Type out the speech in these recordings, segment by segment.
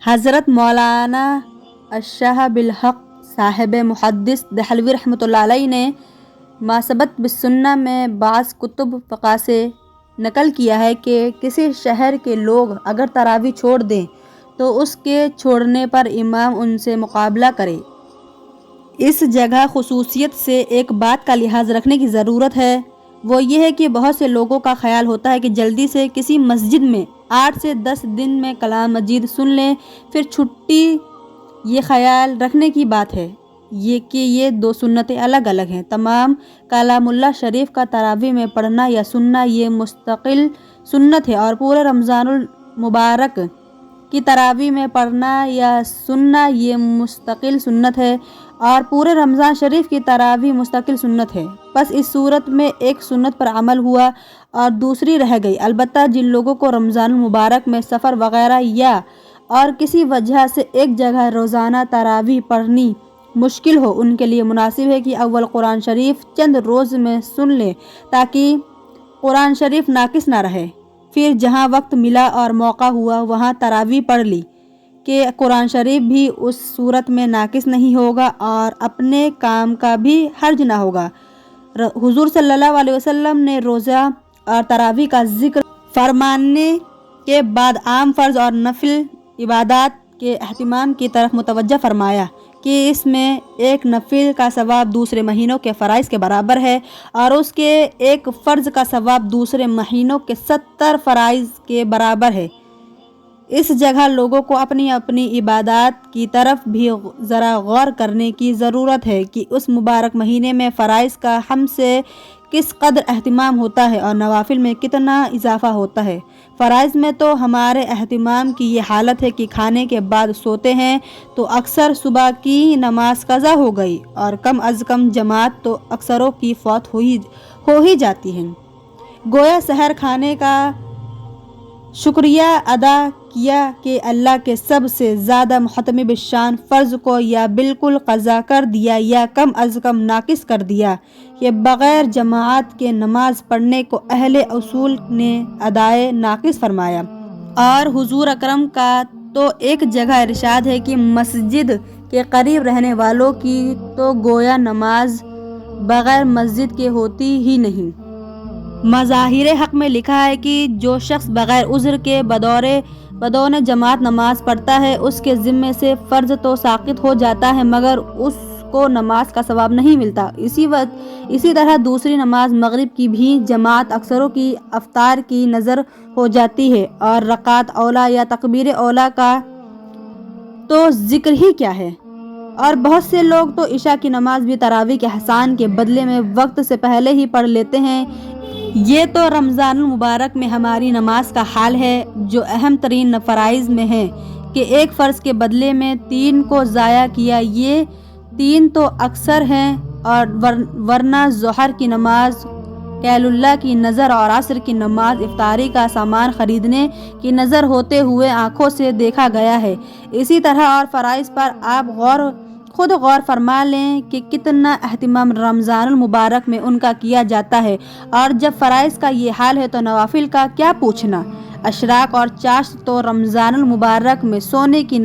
حضرت مولانا الشاہ بالحق صاحب محدث دہلوی رحمۃ اللہ علیہ نے ما ثبت بالسنہ میں بعض کتب فقہ سے نقل کیا ہے کہ کسی شہر کے لوگ اگر تراویح چھوڑ دیں تو اس کے چھوڑنے پر امام ان سے مقابلہ کرے۔ اس جگہ خصوصیت سے ایک بات کا لحاظ رکھنے کی ضرورت ہے، وہ یہ ہے کہ بہت سے لوگوں کا خیال ہوتا ہے کہ جلدی سے کسی مسجد میں 8 سے 10 دن میں کلام مجید سن لیں پھر چھٹی۔ یہ خیال رکھنے کی بات ہے کہ یہ دو سنتیں الگ الگ ہیں۔ تمام کلام اللہ شریف کا تراویح میں پڑھنا یا سننا یہ مستقل سنت ہے، اور پورے رمضان المبارک کی تراویح میں پڑھنا یا سننا یہ مستقل سنت ہے، اور پورے رمضان شریف کی تراویح مستقل سنت ہے۔ بس اس صورت میں ایک سنت پر عمل ہوا اور دوسری رہ گئی۔ البتہ جن لوگوں کو رمضان المبارک میں سفر وغیرہ یا اور کسی وجہ سے ایک جگہ روزانہ تراویح پڑھنی مشکل ہو، ان کے لیے مناسب ہے کہ اول قرآن شریف چند روز میں سن لیں تاکہ قرآن شریف ناقص نہ رہے، پھر جہاں وقت ملا اور موقع ہوا وہاں تراویح پڑھ لی کہ قرآن شریف بھی اس صورت میں ناقص نہیں ہوگا اور اپنے کام کا بھی حرج نہ ہوگا۔ حضور صلی اللہ علیہ وسلم نے روزہ اور تراویح کا ذکر فرمانے کے بعد عام فرض اور نفل عبادات کے اہتمام کی طرف متوجہ فرمایا کہ اس میں ایک نفل کا ثواب دوسرے مہینوں کے فرائض کے برابر ہے، اور اس کے ایک فرض کا ثواب دوسرے مہینوں کے 70 فرائض کے برابر ہے۔ اس جگہ لوگوں کو اپنی اپنی عبادات کی طرف بھی ذرا غور کرنے کی ضرورت ہے کہ اس مبارک مہینے میں فرائض کا ہم سے کس قدر اہتمام ہوتا ہے اور نوافل میں کتنا اضافہ ہوتا ہے۔ فرائض میں تو ہمارے اہتمام کی یہ حالت ہے کہ کھانے کے بعد سوتے ہیں تو اکثر صبح کی نماز قضا ہو گئی، اور کم از کم جماعت تو اکثروں کی فوت ہو ہی جاتی ہے۔ گویا سحر کھانے کا شکریہ ادا کیا کہ اللہ کے سب سے زیادہ محترم بالشان فرض کو یا بالکل قضا کر دیا یا کم از کم ناقص کر دیا، کہ بغیر جماعت کے نماز پڑھنے کو اہل اصول نے ادائے ناقص فرمایا۔ اور حضور اکرم کا تو ایک جگہ ارشاد ہے کہ مسجد کے قریب رہنے والوں کی تو گویا نماز بغیر مسجد کے ہوتی ہی نہیں۔ مظاہر حق میں لکھا ہے کہ جو شخص بغیر عذر کے بدون جماعت نماز پڑھتا ہے اس کے ذمے سے فرض تو ساقط ہو جاتا ہے مگر اس کو نماز کا ثواب نہیں ملتا۔ اسی طرح دوسری نماز مغرب کی بھی جماعت اکثروں کی افطار کی نظر ہو جاتی ہے، اور رکعت اولا یا تکبیر اولا کا تو ذکر ہی کیا ہے۔ اور بہت سے لوگ تو عشاء کی نماز بھی تراویح کے احسان کے بدلے میں وقت سے پہلے ہی پڑھ لیتے ہیں۔ یہ تو رمضان المبارک میں ہماری نماز کا حال ہے جو اہم ترین فرائض میں ہے کہ ایک فرض کے بدلے میں 3 کو ضائع کیا۔ یہ 3 تو اکثر ہیں، اور ورنہ ظہر کی نماز قیل اللہ کی نظر اور عصر کی نماز افطاری کا سامان خریدنے کی نظر ہوتے ہوئے آنکھوں سے دیکھا گیا ہے۔ اسی طرح اور فرائض پر آپ خود غور فرما لیں کہ کتنا اہتمام رمضان المبارک میں ان کا کیا جاتا ہے، اور جب فرائض کا یہ حال ہے تو نوافل کا کیا پوچھنا۔ اشراق اور چاشت تو رمضان المبارک میں سونے کی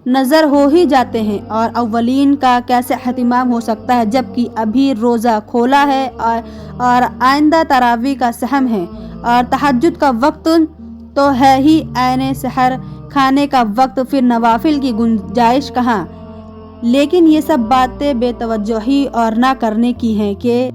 نظر ہو ہی جاتے ہیں، اور اولین کا کیسے اہتمام ہو سکتا ہے جبکہ ابھی روزہ کھولا ہے اور آئندہ تراویح کا سحر ہے، اور تہجد کا وقت تو ہے ہی عین سحر کھانے کا وقت، پھر نوافل کی گنجائش کہاں۔ لیکن یہ سب باتیں بے توجہی اور نہ کرنے کی ہیں کہ